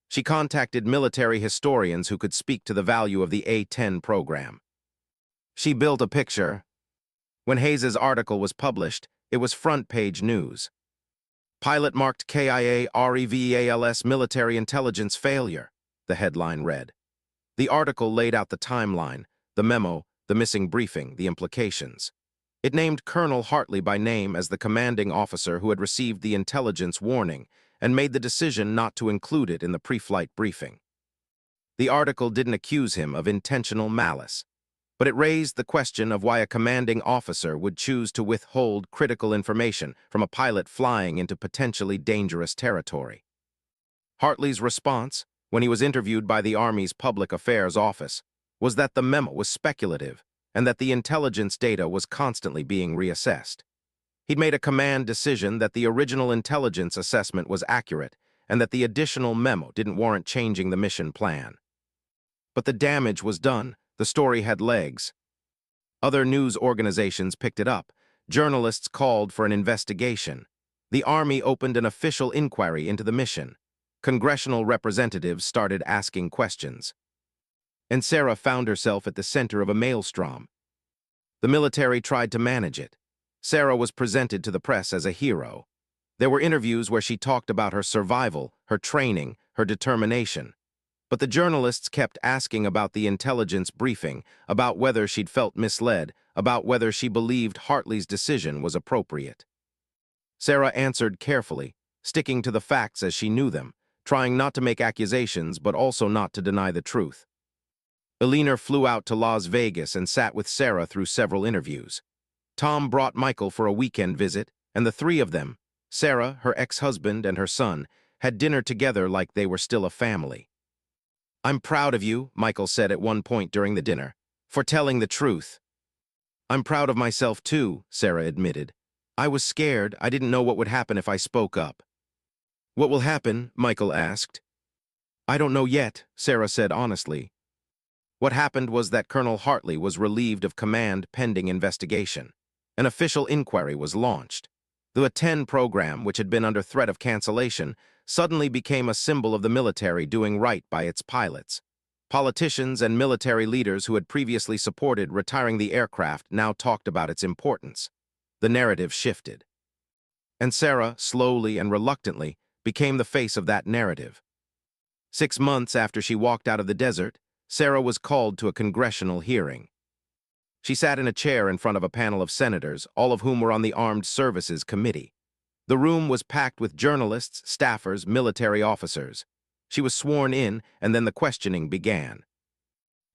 She contacted military historians who could speak to the value of the A-10 program. She built a picture. When Hayes's article was published, it was front-page news. Pilot marked KIA REVEALS military intelligence failure, the headline read. The article laid out the timeline, the memo, the missing briefing, the implications. It named Colonel Hartley by name as the commanding officer who had received the intelligence warning and made the decision not to include it in the pre-flight briefing. The article didn't accuse him of intentional malice, but it raised the question of why a commanding officer would choose to withhold critical information from a pilot flying into potentially dangerous territory. Hartley's response, when he was interviewed by the Army's Public Affairs Office, was that the memo was speculative and that the intelligence data was constantly being reassessed. He'd made a command decision that the original intelligence assessment was accurate and that the additional memo didn't warrant changing the mission plan. But the damage was done. The story had legs. Other news organizations picked it up. Journalists called for an investigation. The Army opened an official inquiry into the mission. Congressional representatives started asking questions. And Sarah found herself at the center of a maelstrom. The military tried to manage it. Sarah was presented to the press as a hero. There were interviews where she talked about her survival, her training, her determination. But the journalists kept asking about the intelligence briefing, about whether she'd felt misled, about whether she believed Hartley's decision was appropriate. Sarah answered carefully, sticking to the facts as she knew them, trying not to make accusations but also not to deny the truth. Eleanor flew out to Las Vegas and sat with Sarah through several interviews. Tom brought Michael for a weekend visit, and the three of them, Sarah, her ex-husband, and her son, had dinner together like they were still a family. "I'm proud of you," Michael said at one point during the dinner, "for telling the truth." "I'm proud of myself too," Sarah admitted. "I was scared. I didn't know what would happen if I spoke up." "What will happen?" Michael asked. "I don't know yet," Sarah said honestly. What happened was that Colonel Hartley was relieved of command pending investigation. An official inquiry was launched. The A-10 program, which had been under threat of cancellation, suddenly became a symbol of the military doing right by its pilots. Politicians and military leaders who had previously supported retiring the aircraft now talked about its importance. The narrative shifted. And Sarah, slowly and reluctantly, became the face of that narrative. 6 months after she walked out of the desert, Sarah was called to a congressional hearing. She sat in a chair in front of a panel of senators, all of whom were on the Armed Services Committee. The room was packed with journalists, staffers, military officers. She was sworn in, and then the questioning began.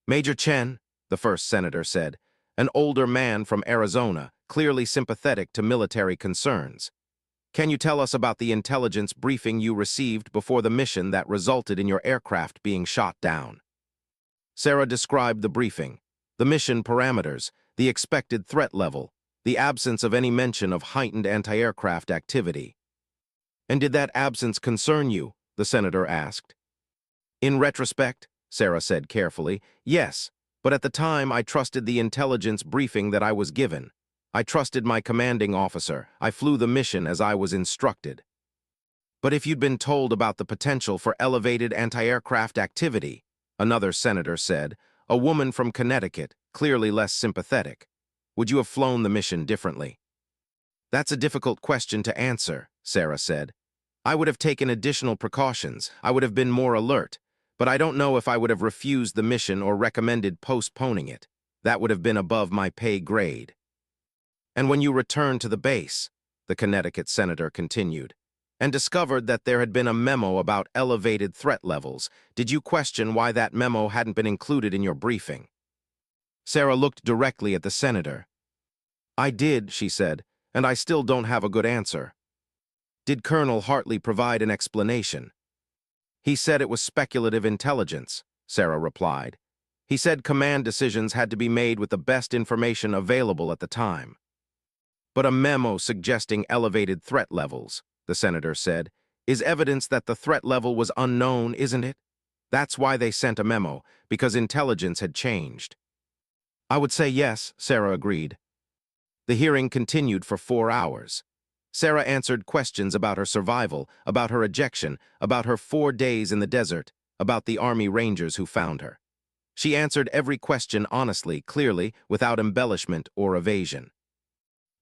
"Major Chen," the first senator said, an older man from Arizona, clearly sympathetic to military concerns. "Can you tell us about the intelligence briefing you received before the mission that resulted in your aircraft being shot down?" Sarah described the briefing, the mission parameters, the expected threat level, the absence of any mention of heightened anti-aircraft activity. "And did that absence concern you?" the senator asked. "In retrospect," Sarah said carefully, "yes, but at the time I trusted the intelligence briefing that I was given. I trusted my commanding officer. I flew the mission as I was instructed." "But if you'd been told about the potential for elevated anti-aircraft activity," another senator said, a woman from Connecticut, clearly less sympathetic, "would you have flown the mission differently?" "That's a difficult question to answer," Sarah said. "I would have taken additional precautions. I would have been more alert, but I don't know if I would have refused the mission or recommended postponing it. That would have been above my pay grade." "And when you returned to the base," the Connecticut senator continued, "and discovered that there had been a memo about elevated threat levels, did you question why that memo hadn't been included in your briefing?" Sarah looked directly at the senator. "I did," she said, "and I still don't have a good answer." "Did Colonel Hartley provide an explanation?" "He said it was speculative intelligence," Sarah replied. "He said command decisions had to be made with the best information available at the time." "But a memo suggesting elevated threat levels," the senator said, is evidence that the threat level was unknown, isn't it? That's why they sent a memo, because intelligence had changed. I would say yes, Sarah agreed. The hearing continued for 4 hours. Sarah answered questions about her survival, about her ejection, about her 4 days in the desert, about the Army Rangers who found her. She answered every question honestly, clearly, without embellishment or evasion.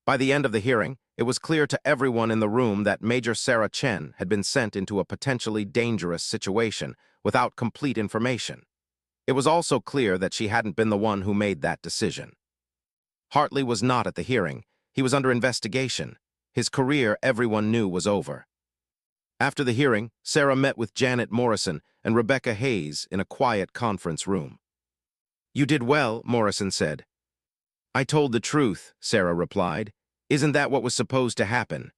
By the end of the hearing, it was clear to everyone in the room that Major Sarah Chen had been sent into a potentially dangerous situation without complete information. It was also clear that she hadn't been the one who made that decision. Hartley was not at the hearing. He was under investigation. His career, everyone knew, was over. After the hearing, Sarah met with Janet Morrison and Rebecca Hayes in a quiet conference room. "You did well," Morrison said. "I told the truth," Sarah replied. "Isn't that what was supposed to happen?"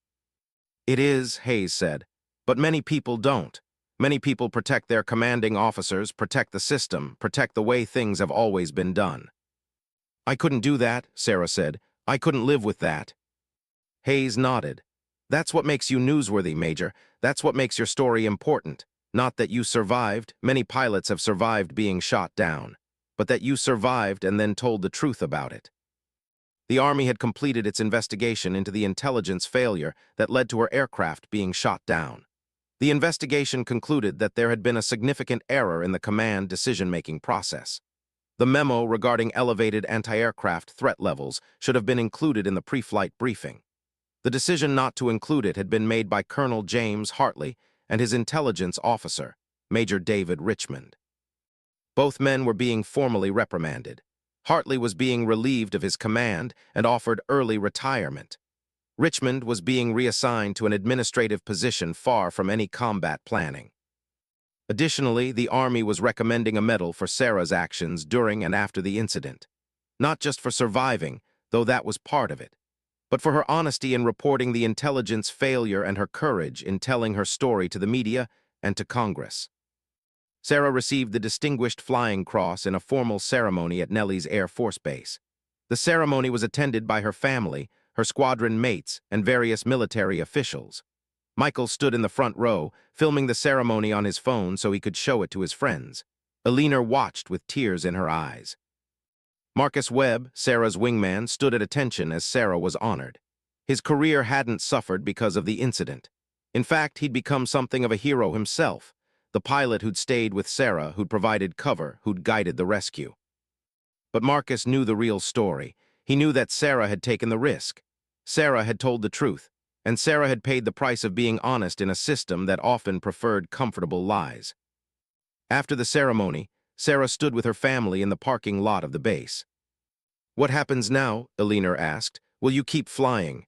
"It is," Hayes said, "but many people don't. Many people protect their commanding officers, protect the system, protect the way things have always been done." "I couldn't do that," Sarah said. "I couldn't live with that." Hayes nodded. "That's what makes you newsworthy, Major. That's what makes your story important. Not that you survived, many pilots have survived being shot down, but that you survived and then told the truth about it." The Army had completed its investigation into the intelligence failure that led to her aircraft being shot down. The investigation concluded that there had been a significant error in the command decision-making process. The memo regarding elevated anti-aircraft threat levels should have been included in the pre-flight briefing. The decision not to include it had been made by Colonel James Hartley and his intelligence officer, Major David Richmond. Both men were being formally reprimanded. Hartley was being relieved of his command and offered early retirement. Richmond was being reassigned to an administrative position far from any combat planning. Additionally, the Army was recommending a medal for Sarah's actions during and after the incident. Not just for surviving, though that was part of it, but for her honesty in reporting the intelligence failure and her courage in telling her story to the media and to Congress. Sarah received the Distinguished Flying Cross in a formal ceremony at Nellis Air Force Base. The ceremony was attended by her family, her squadron mates, and various military officials. Michael stood in the front row, filming the ceremony on his phone so he could show it to his friends. Elinor watched with tears in her eyes. Marcus Webb, Sarah's wingman, stood at attention as Sarah was honored. His career hadn't suffered because of the incident. In fact, he'd become something of a hero himself, the pilot who'd stayed with Sarah, who'd provided cover, who'd guided the rescue. But Marcus knew the real story. He knew that Sarah had taken the risk. Sarah had told the truth, and Sarah had paid the price of being honest in a system that often preferred comfortable lies. After the ceremony, Sarah stood with her family in the parking lot of the base. "What happens now?" Elinor asked. "Will you keep flying?"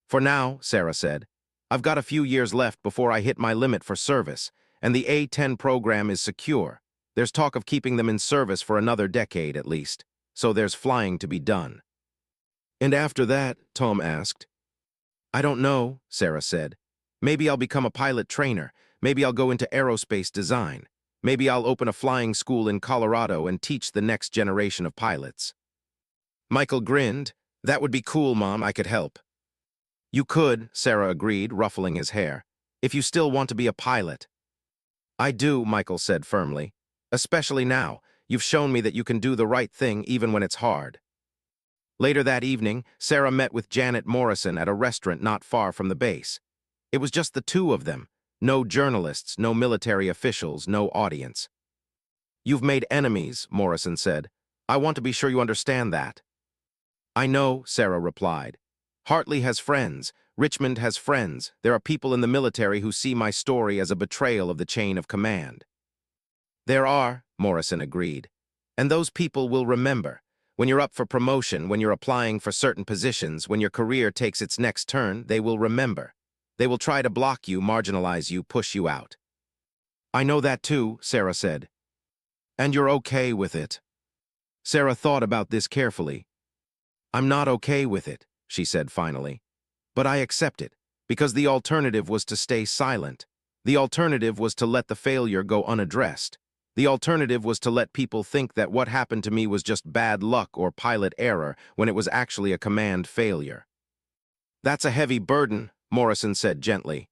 "For now," Sarah said. "I've got a few years left before I hit my limit for service, and the A-10 program is secure. There's talk of keeping them in service for another decade at least, so there's flying to be done." "And after that?" Tom asked. "I don't know," Sarah said. "Maybe I'll become a pilot trainer. Maybe I'll go into aerospace design. Maybe I'll open a flying school in Colorado and teach the next generation of pilots." Michael grinned. "That would be cool, Mom. I could help." "You could," Sarah agreed, ruffling his hair, "if you still want to be a pilot." "I do," Michael said firmly. "Especially now. You've shown me that you can do the right thing even when it's hard." Later that evening, Sarah met with Janet Morrison at a restaurant not far from the base. It was just the two of them. No journalists, no military officials, no audience. "You've made enemies," Morrison said. "I want to be sure you understand that." "I know," Sarah replied. "Hartley has friends. Richmond has friends. There are people in the military who see my story as a betrayal of the chain of command." "There are," Morrison agreed. "And those people will remember. When you're up for promotion, when you're applying for certain positions, when your career takes its next turn, they will remember. They will try to block you, marginalize you, push you out." "I know that too," Sarah said. "And you're okay with it?" Sarah thought about this carefully. "I'm not okay with it," she said finally. "But I accept it, because the alternative was to stay silent. The alternative was to let the failure go unaddressed. The alternative was to let people think that what happened to me was just bad luck or pilot error when it was actually a command failure." "That's a heavy burden," Morrison said gently.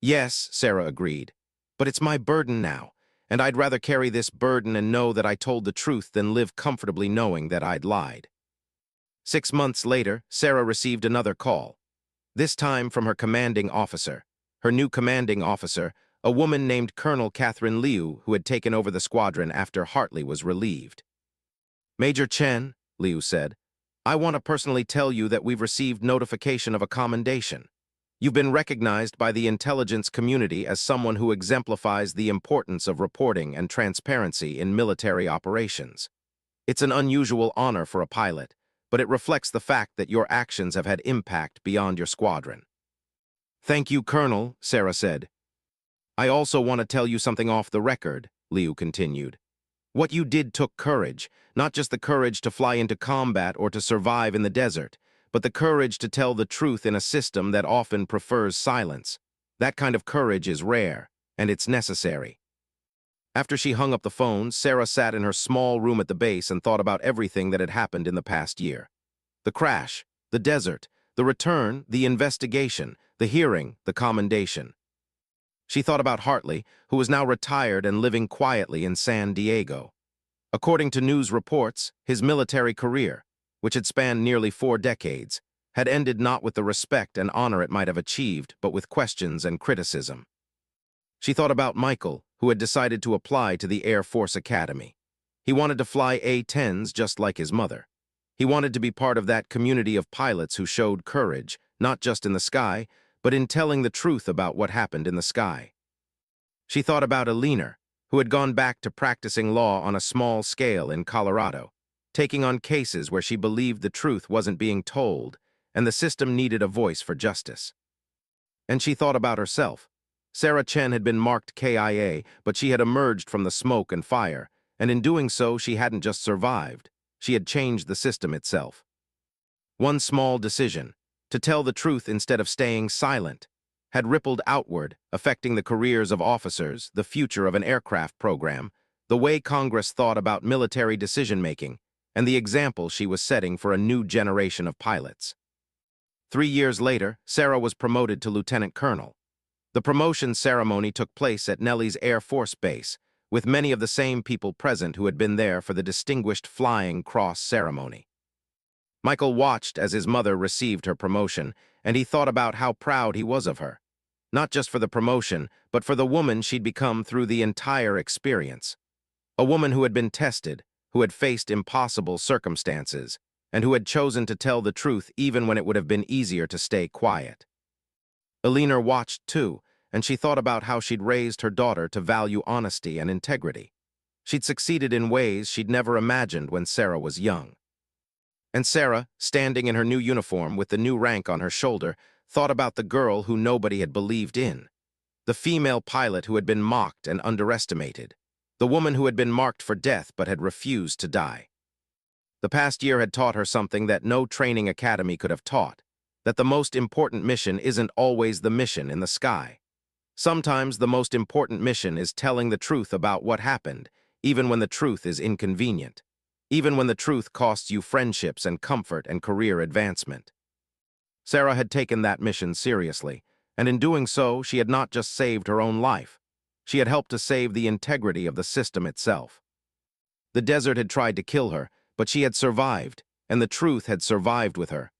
Yes, Sarah agreed. But it's my burden now, and I'd rather carry this burden and know that I told the truth than live comfortably knowing that I'd lied. 6 months later, Sarah received another call, this time from her commanding officer. Her new commanding officer, a woman named Colonel Catherine Liu, who had taken over the squadron after Hartley was relieved. Major Chen, Liu said, I want to personally tell you that we've received notification of a commendation. You've been recognized by the intelligence community as someone who exemplifies the importance of reporting and transparency in military operations. It's an unusual honor for a pilot, but it reflects the fact that your actions have had impact beyond your squadron. Thank you, Colonel, Sarah said. I also want to tell you something off the record, Liu continued. What you did took courage, not just the courage to fly into combat or to survive in the desert, but the courage to tell the truth in a system that often prefers silence. That kind of courage is rare, and it's necessary. After she hung up the phone, Sarah sat in her small room at the base and thought about everything that had happened in the past year. The crash, the desert, the return, the investigation, the hearing, the commendation. She thought about Hartley, who was now retired and living quietly in San Diego. According to news reports, his military career, which had spanned nearly 4 decades, had ended not with the respect and honor it might have achieved, but with questions and criticism. She thought about Michael, who had decided to apply to the Air Force Academy. He wanted to fly A-10s just like his mother. He wanted to be part of that community of pilots who showed courage, not just in the sky, but in telling the truth about what happened in the sky. She thought about A-10, who had gone back to practicing law on a small scale in Colorado, taking on cases where she believed the truth wasn't being told, and the system needed a voice for justice. And she thought about herself. Sarah Chen had been marked KIA, but she had emerged from the smoke and fire, and in doing so, she hadn't just survived, she had changed the system itself. One small decision, to tell the truth instead of staying silent, had rippled outward, affecting the careers of officers, the future of an aircraft program, the way Congress thought about military decision-making, and the example she was setting for a new generation of pilots. 3 years later, Sarah was promoted to lieutenant colonel. The promotion ceremony took place at Nellis Air Force Base, with many of the same people present who had been there for the Distinguished Flying Cross ceremony. Michael watched as his mother received her promotion, and he thought about how proud he was of her. Not just for the promotion, but for the woman she'd become through the entire experience. A woman who had been tested, who had faced impossible circumstances, and who had chosen to tell the truth even when it would have been easier to stay quiet. A-10 watched too, and she thought about how she'd raised her daughter to value honesty and integrity. She'd succeeded in ways she'd never imagined when Sarah was young. And Sarah, standing in her new uniform with the new rank on her shoulder, thought about the girl who nobody had believed in. The female pilot who had been mocked and underestimated. The woman who had been marked for death but had refused to die. The past year had taught her something that no training academy could have taught, that the most important mission isn't always the mission in the sky. Sometimes the most important mission is telling the truth about what happened, even when the truth is inconvenient, even when the truth costs you friendships and comfort and career advancement. Sarah had taken that mission seriously, and in doing so, she had not just saved her own life. She had helped to save the integrity of the system itself. The desert had tried to kill her, but she had survived, and the truth had survived with her.